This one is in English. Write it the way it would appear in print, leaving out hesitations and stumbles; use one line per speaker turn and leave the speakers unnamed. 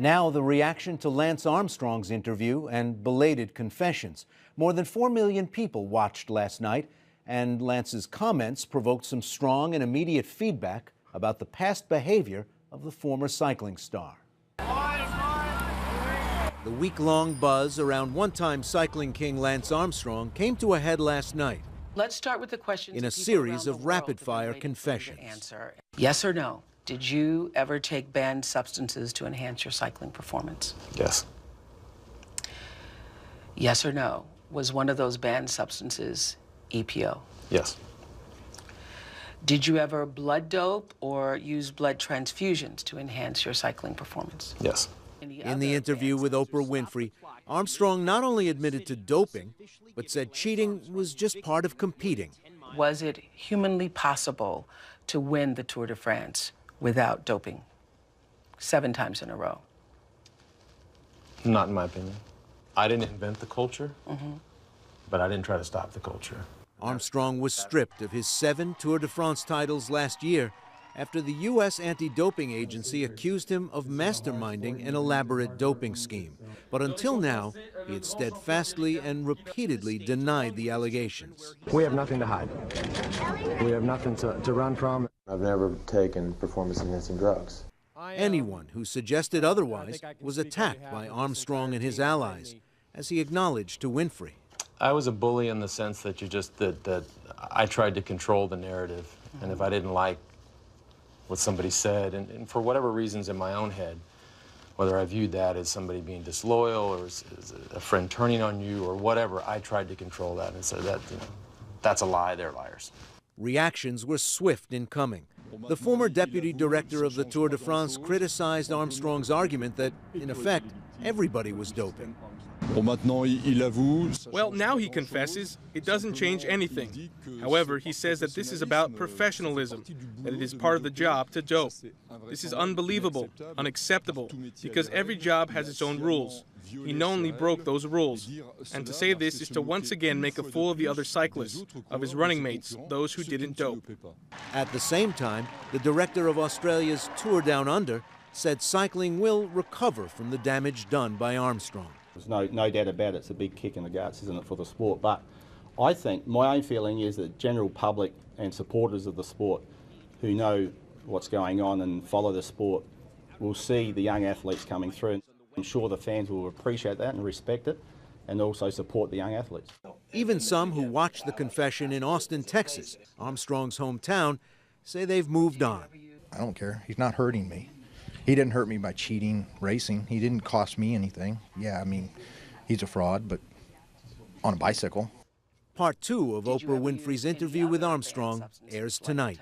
Now the reaction to Lance Armstrong's interview and belated confessions. More than 4 million people watched last night, and Lance's comments provoked some strong and immediate feedback about the past behavior of the former cycling star. The week-long buzz around one-time cycling king Lance Armstrong came to a head last night.
Let's start with the questions
in a series of rapid-fire confessions.
Yes or no? Did you ever take banned substances to enhance your cycling performance?
Yes.
Yes or no? Was one of those banned substances EPO?
Yes.
Did you ever blood dope or use blood transfusions to enhance your cycling performance?
Yes.
In the interview with Oprah Winfrey, Armstrong not only admitted to doping, but said cheating was just part of competing.
Was it humanly possible to win the Tour de France without doping 7 times in a row?
Not in my opinion. I didn't invent the culture, but I didn't try to stop the culture.
Armstrong was stripped of his 7 Tour de France titles last year after the U.S. anti-doping agency accused him of masterminding an elaborate doping scheme. But until now, he had steadfastly and repeatedly denied the allegations.
We have nothing to hide. We have nothing to run from.
I've never taken performance-enhancing drugs.
Anyone who suggested otherwise was attacked by Armstrong and his allies, as he acknowledged to Winfrey.
I was a bully in the sense that that I tried to control the narrative, and if I didn't like what somebody said, and for whatever reasons in my own head, whether I viewed that as somebody being disloyal or as a friend turning on you or whatever, I tried to control that and said that, that's a lie, they're liars.
Reactions were swift in coming. The former deputy director of the Tour de France criticized Armstrong's argument that, in effect, everybody was doping.
Well, now he confesses. It doesn't change anything. However, he says that this is about professionalism, that it is part of the job to dope. This is unbelievable, unacceptable, because every job has its own rules. He knowingly broke those rules. And to say this is to once again make a fool of the other cyclists, of his running mates, those who didn't dope.
At the same time, the director of Australia's Tour Down Under said cycling will recover from the damage done by Armstrong.
There's no doubt about it, it's a big kick in the guts, isn't it, for the sport? But I think my own feeling is that general public and supporters of the sport who know what's going on and follow the sport will see the young athletes coming through. I'm sure the fans will appreciate that and respect it and also support the young athletes.
Even some who watched the confession in Austin, Texas, Armstrong's hometown, say they've moved on.
I don't care. He's not hurting me. He didn't hurt me by cheating, racing. He didn't cost me anything. Yeah, I mean, he's a fraud, but on a bicycle.
Part 2 of Oprah Winfrey's interview with Armstrong airs tonight.